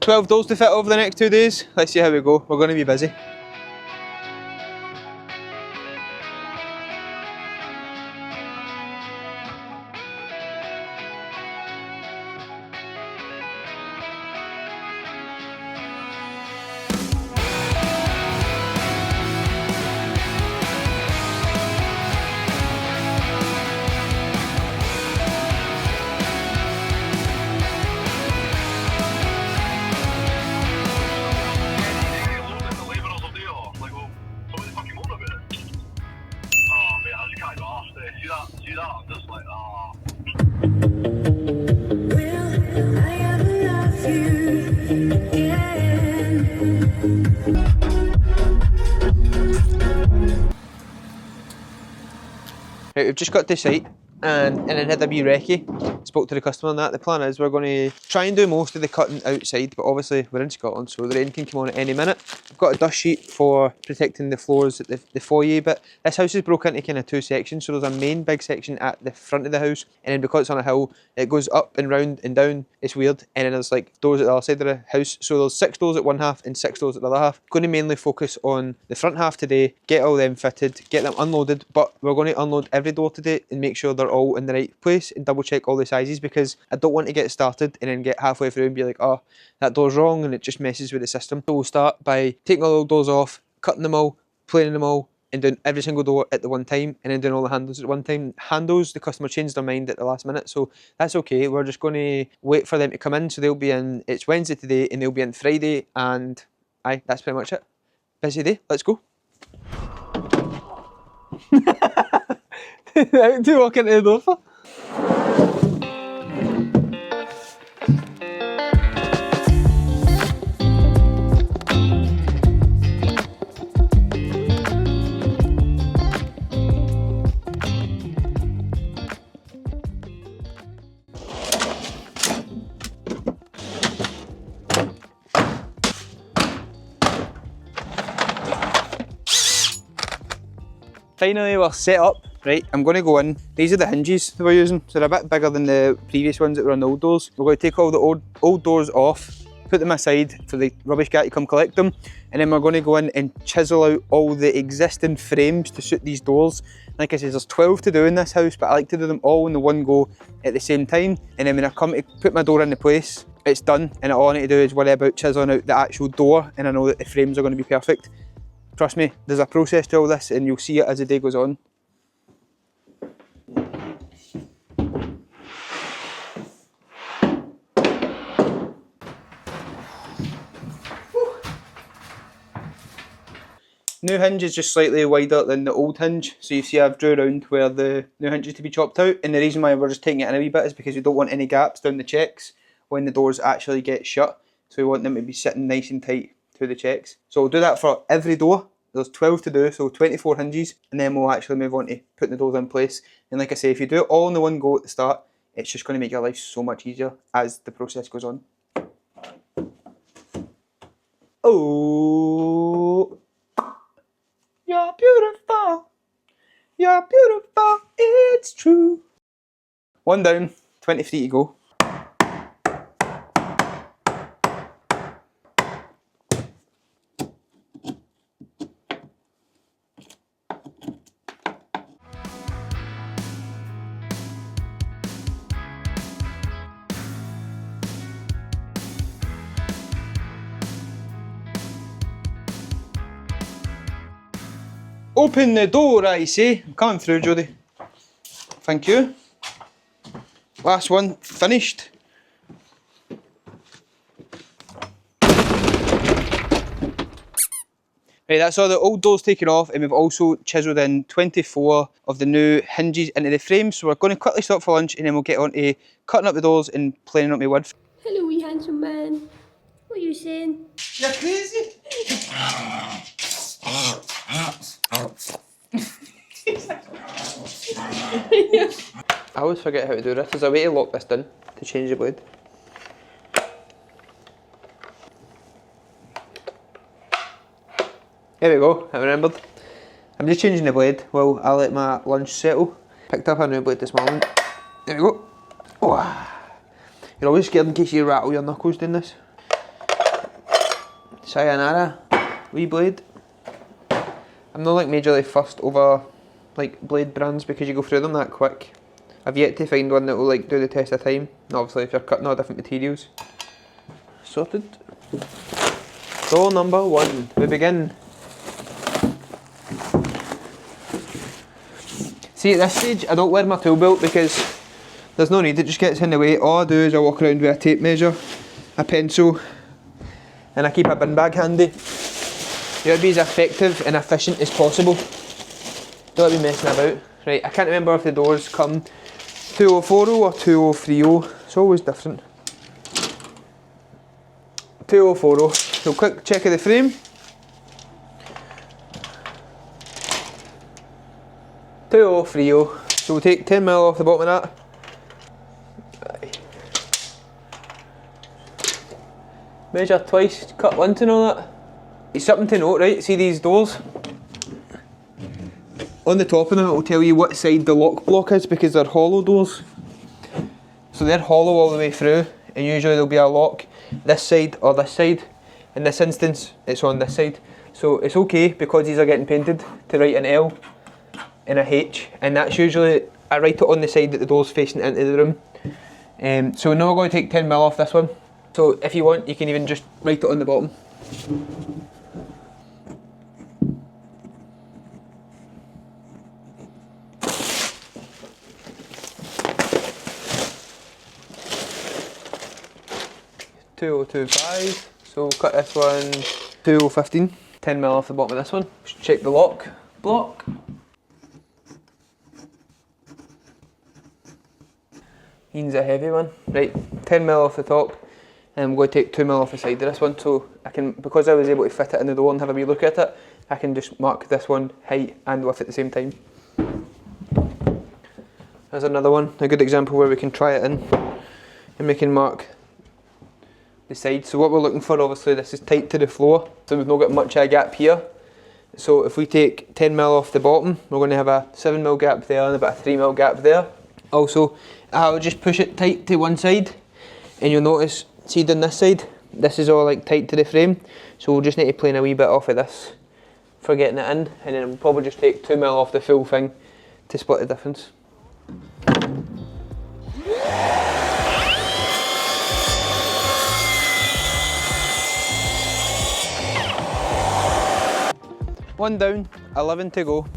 12 doors to fit over the next 2 days. Let's see how we go. We're going to be busy. Right, we've just got to site and then had a wee recce. Spoke to the customer on that. The plan is we're going to try and do most of the cutting outside, but obviously we're in Scotland, so the rain can come on at any minute. I've got a dust sheet for protecting the floors at the foyer, but this house is broken into kind of 2 sections. So there's a main big section at the front of the house, and then because it's on a hill, it goes up and round and down. It's weird. And then there's like doors at the other side of the house. So there's 6 doors at one half and 6 doors at the other half. Going to mainly focus on the front half today, get all them fitted, get them unloaded, but we're going to unload every door today and make sure they're all in the right place and double check all the sizes, because I don't want to get started and then get halfway through and be like, oh, that door's wrong, and it just messes with the system. So we'll start by taking all the doors off, cutting them all, planing them all, and doing every single door at the one time, and then doing all the handles at one time. Handles, the customer changed their mind at the last minute, so that's okay. We're just going to wait for them to come in, so they'll be in, it's Wednesday today, and they'll be in Friday, and aye, that's pretty much it. Busy day, let's go. Out to walk into the door for. Finally we're set up. Right, I'm going to go in. These are the hinges that we're using, so they're a bit bigger than the previous ones that were on the old doors. We're going to take all the old doors off, put them aside for the rubbish guy to come collect them, and then we're going to go in and chisel out all the existing frames to suit these doors. Like I said, there's 12 to do in this house, but I like to do them all in the one go at the same time, and then when I come to put my door into place, it's done, and all I need to do is worry about chiseling out the actual door, and I know that the frames are going to be perfect. Trust me, there's a process to all this, and you'll see it as the day goes on. New hinge is just slightly wider than the old hinge, so you see I've drew around where the new hinge is to be chopped out, and the reason why we're just taking it in a wee bit is because we don't want any gaps down the checks when the doors actually get shut, so we want them to be sitting nice and tight to the checks. So we'll do that for every door. There's 12 to do, so 24 hinges, and then we'll actually move on to putting the doors in place. And like I say, if you do it all in the one go at the start, it's just going to make your life so much easier as the process goes on. Oh, you're beautiful, it's true. One down, 23 to go. Open the door, I say. I'm coming through, Jodie. Thank you. Last one finished. Right, that's all the old doors taken off, and we've also chiselled in 24 of the new hinges into the frame. So we're going to quickly stop for lunch, and then we'll get on to cutting up the doors and planing up my wood. Hello, wee handsome man. What are you saying? You're crazy. I always forget how to do this. There's a way to lock this down to change the blade. There we go, I remembered. I'm just changing the blade while I let my lunch settle. Picked up a new blade this morning. There we go. Oh. You're always scared in case you rattle your knuckles doing this. Sayonara, wee blade. I'm not like majorly fussed over like blade brands because you go through them that quick. I've yet to find one that will like do the test of time. And obviously if you're cutting all different materials. Sorted. Door number 1. We begin. See, at this stage I don't wear my tool belt because there's no need, it just gets in the way. All I do is I walk around with a tape measure, a pencil, and I keep a bin bag handy. You want to be as effective and efficient as possible. Don't be messing about. Right, I can't remember if the doors come 2040 or 2030. It's always different. 2040. So quick check of the frame. 2030. So we'll take 10mm off the bottom of that. Measure twice, cut once and all that. It's something to note, right? See these doors? On the top of them it will tell you what side the lock block is because they're hollow doors. So they're hollow all the way through and usually there'll be a lock this side or this side. In this instance it's on this side. So it's okay because these are getting painted to write an L and a H, and that's usually, I write it on the side that the door's facing into the room. So we're now going to take 10mm off this one. So if you want, you can even just write it on the bottom. $2025. So we'll cut this one $2015. 10mm off the bottom of this one. Just check the lock block. Ian's a heavy one. Right, 10mm off the top. And I'm going to take 2mm off the side of this one, so I can, because I was able to fit it in the door and have a wee look at it, I can just mark this one height and width at the same time. There's another one, a good example where we can try it in and we can mark the side. So what we're looking for, obviously this is tight to the floor, so we've not got much of a gap here. So if we take 10mm off the bottom, we're going to have a 7mm gap there and about a 3mm gap there. Also, I'll just push it tight to one side and you'll notice, see down this side, this is all like tight to the frame, so we'll just need to plane a wee bit off of this for getting it in, and then we'll probably just take 2mm off the full thing to split the difference. One down, 11 to go.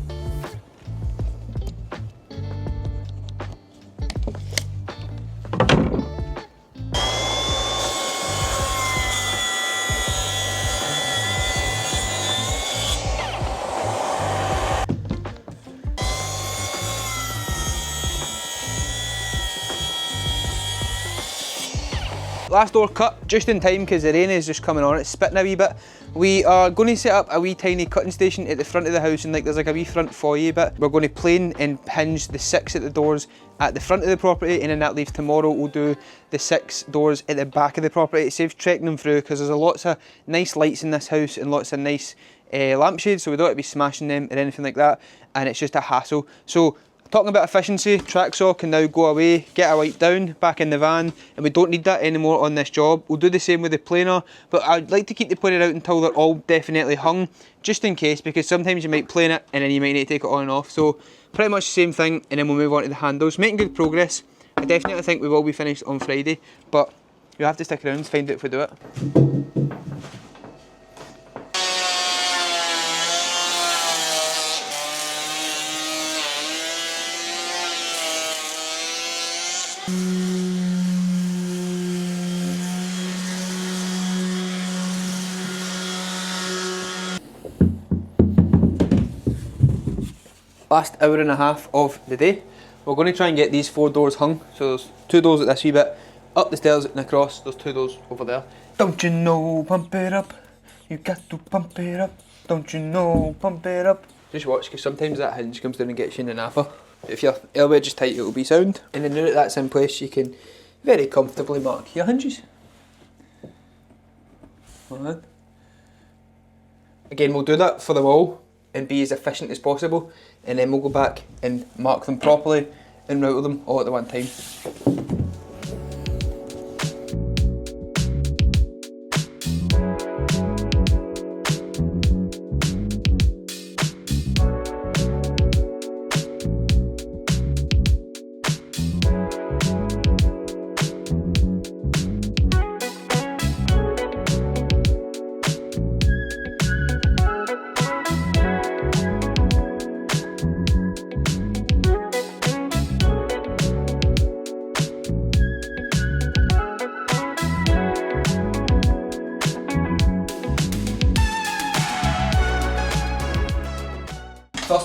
Last door cut, just in time because the rain is just coming on, it's spitting a wee bit. We are going to set up a wee tiny cutting station at the front of the house, and like there's like a wee front foyer bit. We're going to plane and hinge the 6 at the doors at the front of the property, and then that leaves tomorrow we'll do the 6 doors at the back of the property. It saves trekking them through because there's lots of nice lights in this house and lots of nice lampshades, so we don't have to be smashing them or anything like that, and it's just a hassle. So talking about efficiency, track saw can now go away, get a wipe down, back in the van, and we don't need that anymore on this job. We'll do the same with the planer, but I'd like to keep the planer out until they're all definitely hung, just in case, because sometimes you might plane it and then you might need to take it on and off. So pretty much the same thing, and then we'll move on to the handles. Making good progress. I definitely think we will be finished on Friday, but you'll have to stick around to find out if we do it. Last hour and a half of the day. We're going to try and get these 4 doors hung. So there's 2 doors at this wee bit, up the stairs and across, there's 2 doors over there. Don't you know, pump it up, you got to pump it up, don't you know, pump it up. Just watch, because sometimes that hinge comes down and gets you in the napper. If your elbow just tight, it'll be sound. And then now that that's in place, you can very comfortably mark your hinges. Like that. Again, we'll do that for them all and be as efficient as possible, and then we'll go back and mark them properly and router them all at the one time.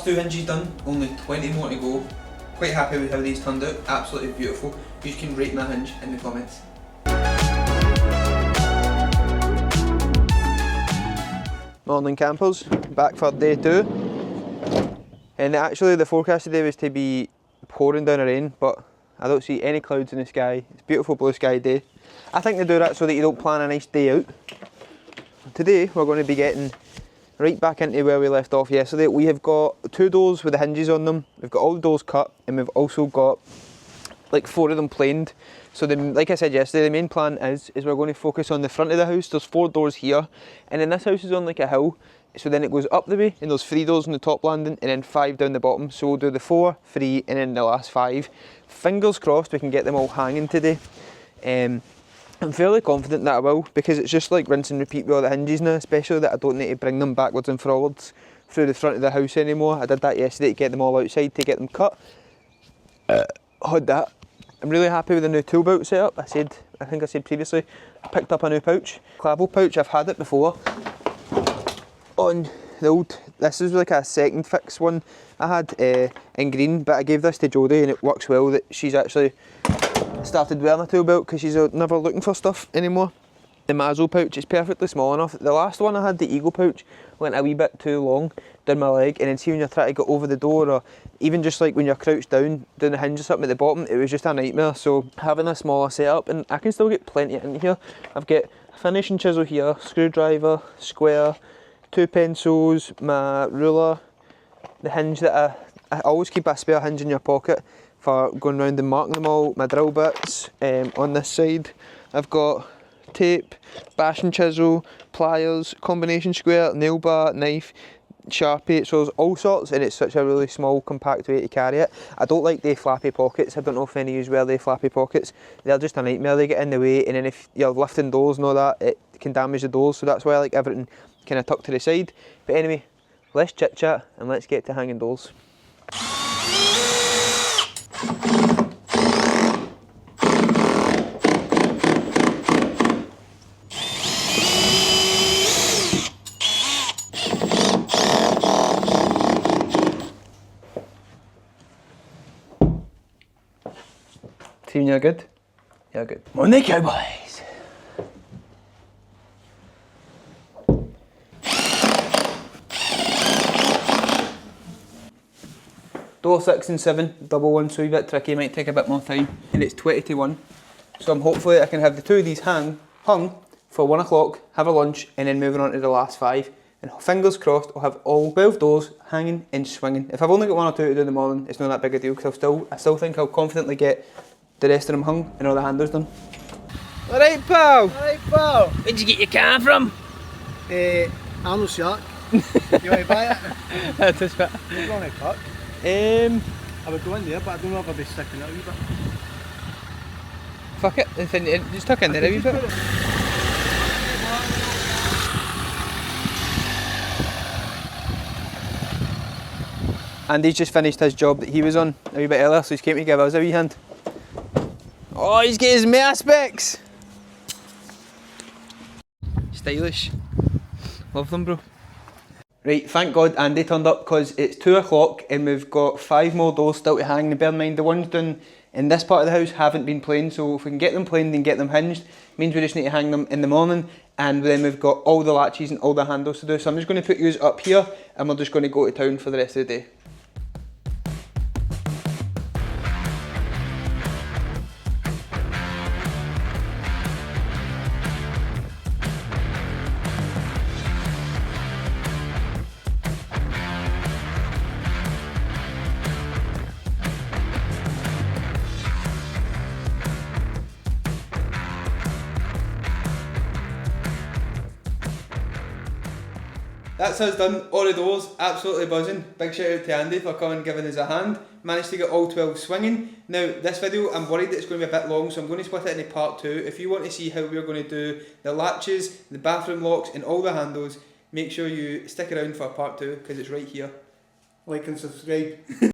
2 hinges done, only 20 more to go. Quite happy with how these turned out, absolutely beautiful. You can rate my hinge in the comments. Morning campers, back for day 2. And actually the forecast today was to be pouring down rain, but I don't see any clouds in the sky. It's a beautiful blue sky day. I think they do that so that you don't plan a nice day out. Today we're going to be getting right back into where we left off yesterday. We have got 2 doors with the hinges on them. We've got all the doors cut, and we've also got like 4 of them planed. So like I said yesterday, the main plan is we're going to focus on the front of the house. There's 4 doors here, and then this house is on like a hill. So then it goes up the way, and there's 3 doors on the top landing, and then 5 down the bottom. So we'll do the 4, 3, and then the last 5. Fingers crossed we can get them all hanging today. I'm fairly confident that I will, because it's just like rinse and repeat with all the hinges now, especially that I don't need to bring them backwards and forwards through the front of the house anymore. I did that yesterday to get them all outside, to get them cut. Had that. I'm really happy with the new tool belt setup. I think I said previously, I picked up a new pouch. Clavel pouch, I've had it before. On the old, this is like a second fix one I had in green, but I gave this to Jodie and it works well that she's actually started wearing a tool belt because she's never looking for stuff anymore. The Mazo pouch is perfectly small enough. The last one I had, the Eagle pouch, went a wee bit too long down my leg, and then see when you're trying to get over the door, or even just like when you're crouched down the hinge or something at the bottom, it was just a nightmare. So having a smaller setup, and I can still get plenty in here. I've got a finishing chisel here, screwdriver, square, 2 pencils, my ruler, the hinge that I always keep a spare hinge in your pocket for going round and marking them all, my drill bits. On this side I've got tape, bashing chisel, pliers, combination square, nail bar, knife, Sharpie. So there's all sorts, and it's such a really small compact way to carry it. I don't like the flappy pockets. I don't know if any of you wear the flappy pockets. They're just a nightmare. They get in the way, and then if you're lifting doors and all that, it can damage the doors. So that's why I like everything kind of tucked to the side. But anyway, less chit chat and let's get to hanging doors. Team, you're good? You're good. Monday Cowboys! Door 6 and 7, double one, so a bit tricky, might take a bit more time. And it's 20 to 1. So hopefully I can have the 2 of these hung for 1 o'clock, have a lunch, and then moving on to the last 5. And fingers crossed, I'll have all 12 doors hanging and swinging. If I've only got 1 or 2 to do in the morning, it's not that big a deal, because I still think I'll confidently get the rest of them hung and all the handles done. Alright pal! Alright pal! Where'd you get your car from? Arnold Shark. You want to buy it? That's just bit. You're going to cook. I would go in there, but I don't know if I'll be sticking out a wee bit. Fuck it, just tuck in there a wee bit. Andy's just finished his job that he was on a wee bit earlier, so he's came to give us a wee hand. Oh, he's got his mare specs! Stylish. Love them, bro. Right, thank God Andy turned up, because it's 2 o'clock and we've got 5 more doors still to hang. And bear in mind, the ones down in this part of the house haven't been planed, so if we can get them planed and get them hinged, means we just need to hang them in the morning, and then we've got all the latches and all the handles to do. So I'm just going to put yours up here, and we're just going to go to town for the rest of the day. That's us done, all the doors, absolutely buzzing. Big shout out to Andy for coming and giving us a hand. Managed to get all 12 swinging. Now this video, I'm worried that it's going to be a bit long, so I'm going to split it into part 2. If you want to see how we're going to do the latches, the bathroom locks and all the handles, make sure you stick around for part 2, because it's right here. Like and subscribe.